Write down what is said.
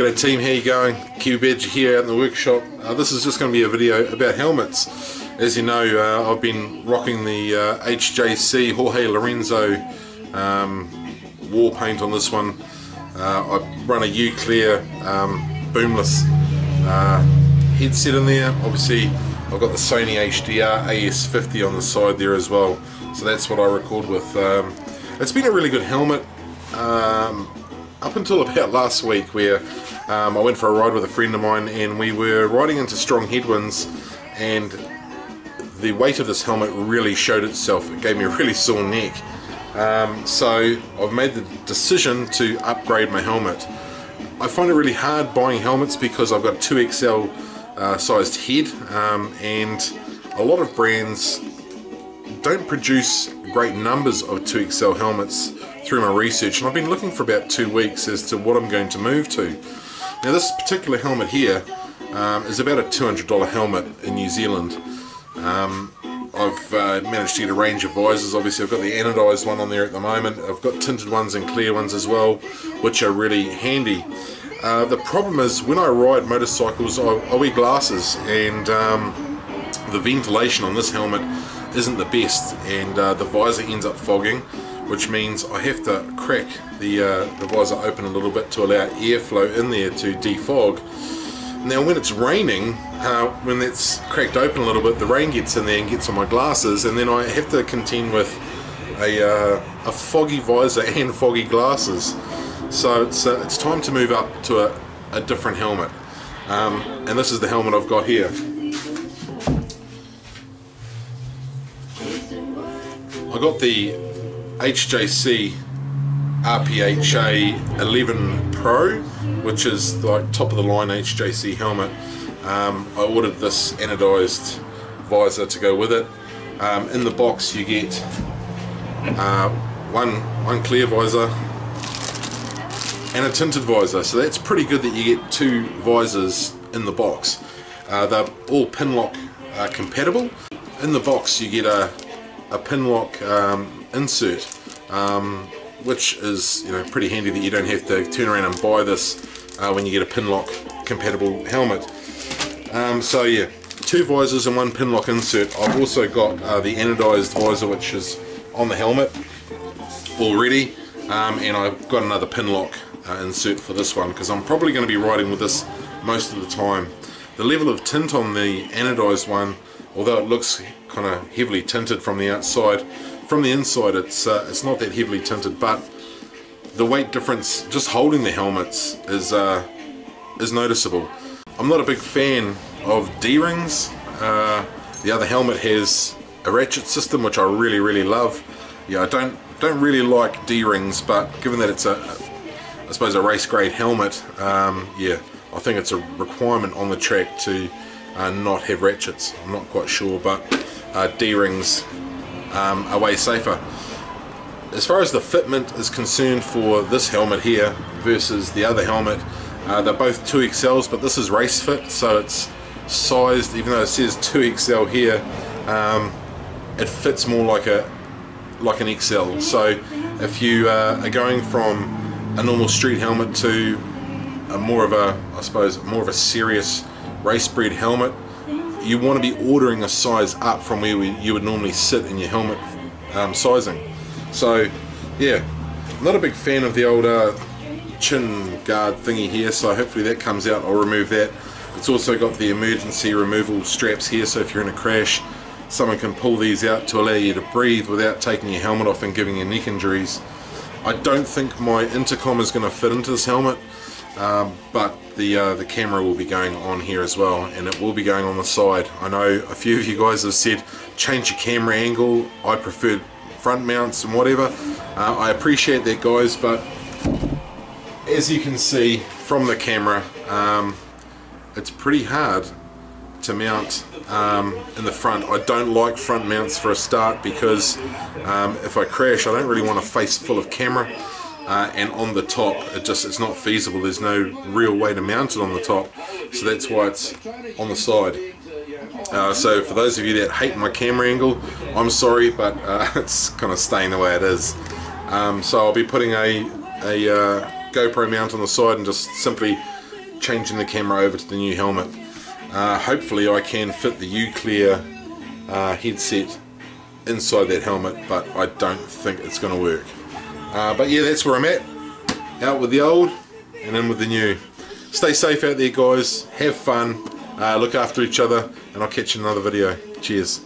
G'day team, how you going? QBedge here out in the workshop. This is just going to be a video about helmets. As you know, I've been rocking the HJC Jorge Lorenzo war paint on this one. I run a U-Clear boomless headset in there. Obviously I've got the Sony HDR AS50 on the side there as well, so that's what I record with. It's been a really good helmet up until about last week, where I went for a ride with a friend of mine and we were riding into strong headwinds, and the weight of this helmet really showed itself. It gave me a really sore neck. So I've made the decision to upgrade my helmet. I find it really hard buying helmets because I've got a 2XL sized head, and a lot of brands don't produce great numbers of 2XL helmets through my research, and I've been looking for about 2 weeks as to what I'm going to move to. Now this particular helmet here is about a $200 helmet in New Zealand. I've managed to get a range of visors. Obviously I've got the anodized one on there at the moment. I've got tinted ones and clear ones as well, which are really handy. The problem is when I ride motorcycles I wear glasses, and the ventilation on this helmet isn't the best, and the visor ends up fogging, which means I have to crack the visor open a little bit to allow airflow in there to defog. Now when it's raining, when that's cracked open a little bit, the rain gets in there and gets on my glasses, and then I have to contend with a foggy visor and foggy glasses. So it's time to move up to a different helmet, and this is the helmet I've got here. I got the HJC Rpha 11 Pro, which is like top of the line HJC helmet. I ordered this anodized visor to go with it. In the box you get one clear visor and a tinted visor, so that's pretty good that you get 2 visors in the box. They're all Pinlock compatible. In the box you get a Pinlock insert, which is, you know, pretty handy that you don't have to turn around and buy this when you get a Pinlock compatible helmet. So yeah, 2 visors and 1 Pinlock insert. I've also got the anodized visor, which is on the helmet already, and I've got another Pinlock insert for this one because I'm probably going to be riding with this most of the time. The level of tint on the anodized one, although it looks kind of heavily tinted from the outside, from the inside it's not that heavily tinted, but the weight difference just holding the helmets is noticeable. I'm not a big fan of D-rings. The other helmet has a ratchet system, which I really love. Yeah, I don't really like D-rings, but given that it's I suppose a race grade helmet, yeah, I think it's a requirement on the track to not have ratchets. I'm not quite sure, but D-rings are way safer. As far as the fitment is concerned for this helmet here versus the other helmet, they're both 2XLs, but this is race fit, so it's sized, even though it says 2XL here, it fits more like an XL. So if you are going from a normal street helmet to more of a serious race bred helmet, you want to be ordering a size up from where you would normally sit in your helmet sizing. So yeah, not a big fan of the old chin guard thingy here, so hopefully that comes out. I'll remove that. It's also got the emergency removal straps here, so if you're in a crash someone can pull these out to allow you to breathe without taking your helmet off and giving you neck injuries. I don't think my intercom is going to fit into this helmet, but the camera will be going on here as well, and it will be going on the side. I know a few of you guys have said change your camera angle. I prefer front mounts and whatever. I appreciate that, guys, but as you can see from the camera, it's pretty hard to mount in the front. I don't like front mounts for a start because if I crash I don't really want a face full of camera, and on the top it's not feasible. There's no real way to mount it on the top, so that's why it's on the side. So for those of you that hate my camera angle, I'm sorry, but it's kind of staying the way it is. So I'll be putting a GoPro mount on the side and just simply changing the camera over to the new helmet. Hopefully I can fit the Uclear headset inside that helmet, but I don't think it's going to work. But yeah, that's where I'm at. Out with the old and in with the new. Stay safe out there, guys. Have fun. Look after each other, and I'll catch you in another video. Cheers.